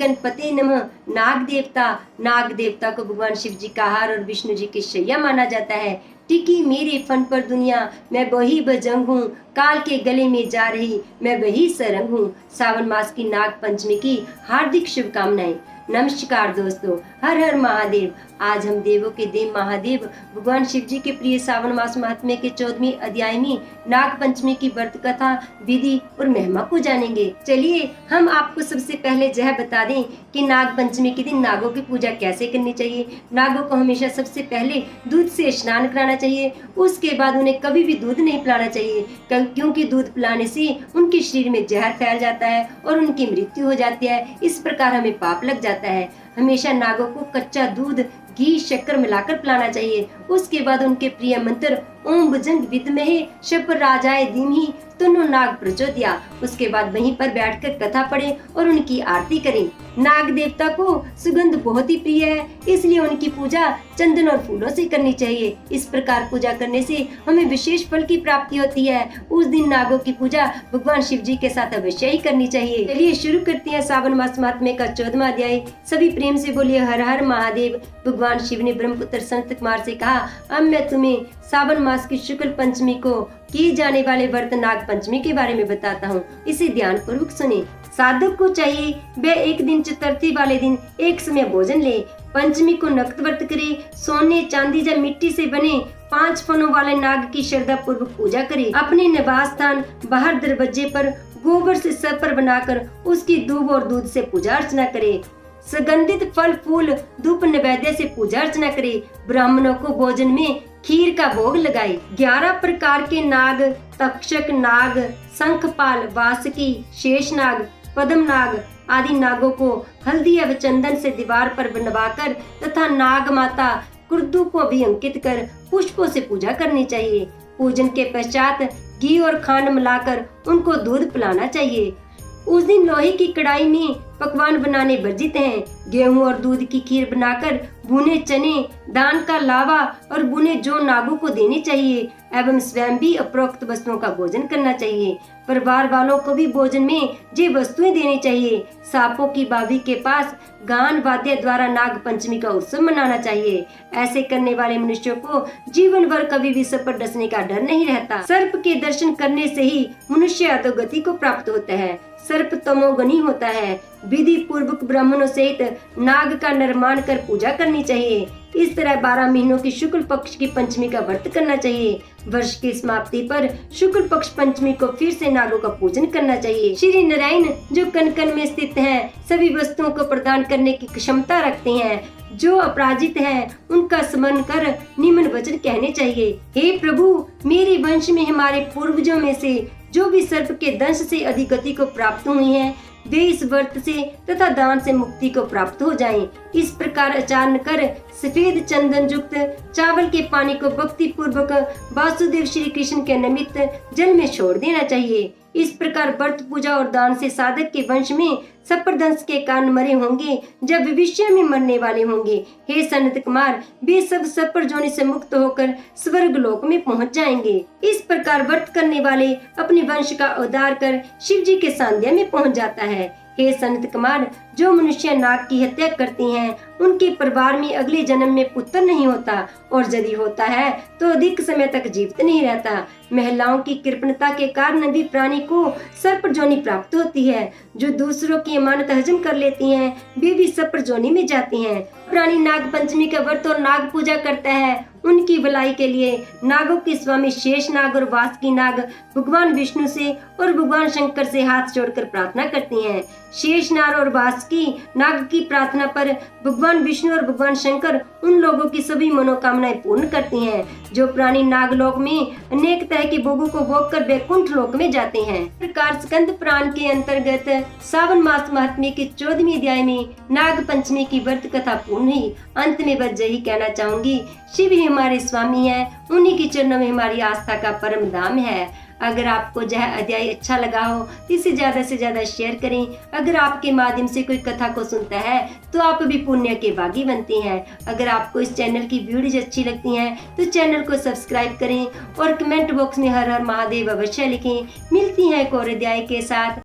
गणपते नमः। नाग देवता को भगवान शिव जी का हार और विष्णु जी की शैया माना जाता है। टिकी मेरे फन पर दुनिया, मैं वही बजंग हूँ, काल के गले में जा रही मैं वही सरंग हूँ। सावन मास की नाग पंचमी की हार्दिक शुभकामनाएं। नमस्कार दोस्तों, हर हर महादेव। आज हम देवों के देव महादेव भगवान शिव जी के प्रिय सावन मास महात्म्य के 14वें अध्याय में नाग पंचमी की व्रत कथा, विधि और महिमा को जानेंगे। चलिए हम आपको सबसे पहले यह बता दें कि नाग पंचमी के दिन नागों की पूजा कैसे करनी चाहिए। नागों को हमेशा सबसे पहले दूध से स्नान कराना चाहिए। उसके बाद उन्हें कभी भी दूध नहीं पिलाना चाहिए, क्योंकि दूध पिलाने से उनके शरीर में जहर फैल जाता है और उनकी मृत्यु हो जाती है। इस प्रकार हमें पाप लग जाता है। हमेशा नागों को कच्चा दूध, घी, शक्कर मिलाकर पिलाना चाहिए। उसके बाद उनके प्रिय मंत्र ओम भुजंग विद्महे शर्पराजाय धीमहि तन्नो नाग प्रचोदयात्। उसके बाद वहीं पर बैठकर कथा पढ़ें और उनकी आरती करें। नाग देवता को सुगंध बहुत ही प्रिय है, इसलिए उनकी पूजा चंदन और फूलों से करनी चाहिए। इस प्रकार पूजा करने से हमें विशेष फल की प्राप्ति होती है। उस दिन नागों की पूजा भगवान शिव जी के साथ अवश्य ही करनी चाहिए। चलिए शुरू करते हैं सावन मास महात्म्य का 14वां अध्याय। सभी प्रेम से बोलिए हर हर महादेव। भगवान शिव ने ब्रह्मपुत्र संत कुमार से कहा, अब मैं तुम्हें सावन मास की शुक्ल पंचमी को किए जाने वाले व्रत नाग पंचमी के बारे में बताता हूँ। इसे ध्यान पूर्वक सुने। साधक को चाहिए वह एक दिन चतुर्थी वाले दिन एक समय भोजन ले। पंचमी को नक्त व्रत करे। सोने, चांदी या मिट्टी से बने 5 फनों वाले नाग की श्रद्धा पूर्वक पूजा करे। अपने निवास स्थान बाहर दरवाजे पर गोबर से सर्पर बनाकर उसकी दूब और दूध से पूजा अर्चना करे। सुगंधित फल फूल धूप नैवेद्य से पूजा अर्चना करे। ब्राह्मणों को भोजन में खीर का भोग लगाए। 11 प्रकार के नाग, तक्षक नाग, शंखपाल, वासुकी, शेषनाग, पद्मनाग आदि नागों को हल्दी एवं चंदन से दीवार पर बनवाकर तथा नाग माता कुर्दू को भी अंकित कर पुष्पों से पूजा करनी चाहिए। पूजन के पश्चात घी और खांड मिलाकर उनको दूध पिलाना चाहिए। उस दिन लोहे की कढ़ाई में पकवान बनाने वर्जित हैं। गेहूं और दूध की खीर बनाकर भुने चने, दान का लावा और भुने जौ नागों को देने चाहिए एवं स्वयं भी उपरोक्त वस्तुओं का भोजन करना चाहिए। परिवार वालों को भी भोजन में ये वस्तुएं देनी चाहिए। सांपों की बावी के पास गान वाद्य द्वारा नाग पंचमी का उत्सव मनाना चाहिए। ऐसे करने वाले मनुष्यों को जीवन भर कभी भी सर्प डसने का डर नहीं रहता। सर्प के दर्शन करने से ही मनुष्य अधोगति को प्राप्त होता है। सर्प तमोगुणी होता है। विधि पूर्वक ब्राह्मणों सहित नाग का निर्माण कर पूजा करनी चाहिए। इस तरह 12 महीनों की शुक्ल पक्ष की पंचमी का व्रत करना चाहिए। वर्ष की समाप्ति पर शुक्ल पक्ष पंचमी को फिर से नागों का पूजन करना चाहिए। श्री नारायण जो कण कण में स्थित हैं, सभी वस्तुओं को प्रदान करने की क्षमता रखते हैं। जो अपराजित हैं, उनका स्मरण कर निम्न वचन कहने चाहिए। हे प्रभु, मेरे वंश में हमारे पूर्वजों में से जो भी सर्प के दंश से अधिगति को प्राप्त हुई हैं, वे इस व्रत से तथा दान से मुक्ति को प्राप्त हो जाएं। इस प्रकार आचरण कर सफेद चंदन युक्त चावल के पानी को भक्ति पूर्वक वासुदेव श्री कृष्ण के निमित्त जल में छोड़ देना चाहिए। इस प्रकार व्रत, पूजा और दान से साधक के वंश में सर्पदंश के कारण मरे होंगे जब भविष्य में मरने वाले होंगे। हे सनत कुमार, वे सब सर्प जोनि से मुक्त होकर स्वर्ग लोक में पहुंच जाएंगे। इस प्रकार व्रत करने वाले अपने वंश का उद्धार कर शिव जी के सानिध्य में पहुंच जाता है। हे सनत कुमार, जो मनुष्य नाग की हत्या करती हैं, उनके परिवार में अगले जन्म में पुत्र नहीं होता और यदि होता है तो अधिक समय तक जीवित नहीं रहता। महिलाओं की कृपणता के कारण भी प्राणी को सर्प जोनि प्राप्त होती है। जो दूसरों की अमानत हजम कर लेती हैं, वे भी सर्प जोनि में जाती हैं। प्राणी नाग पंचमी का व्रत और नाग पूजा करता है, उनकी भलाई के लिए नागों के स्वामी शेष नाग और वासुकी नाग भगवान विष्णु से और भगवान शंकर से हाथ जोड़कर प्रार्थना करती हैं। शेष नाग और वासुकी नाग की प्रार्थना पर भगवान विष्णु और भगवान शंकर उन लोगों की सभी मनोकामनाएं पूर्ण करती हैं जो प्राणी नागलोक में अनेक तरह के भोगों को भोग कर वैकुंठ लोक में जाते हैं। प्रकार स्कंद पुराण के अंतर्गत सावन मास महात्म्य के 14वें अध्याय में नाग पंचमी की व्रत कथा पूर्ण हुई। अंत में बस यही कहना चाहूंगी, शिव ही हमारे स्वामी है, उन्हीं के चरणों में हमारी आस्था का परम धाम है। अगर आपको यह अध्याय अच्छा लगा हो तो इसे ज्यादा से ज्यादा शेयर करें। अगर आपके माध्यम से कोई कथा को सुनता है तो आप भी पुण्य के भागी बनते हैं। अगर आपको इस चैनल की वीडियोज अच्छी लगती हैं तो चैनल को सब्सक्राइब करें और कमेंट बॉक्स में हर हर महादेव अवश्य लिखें। मिलती है एक और अध्याय के साथ।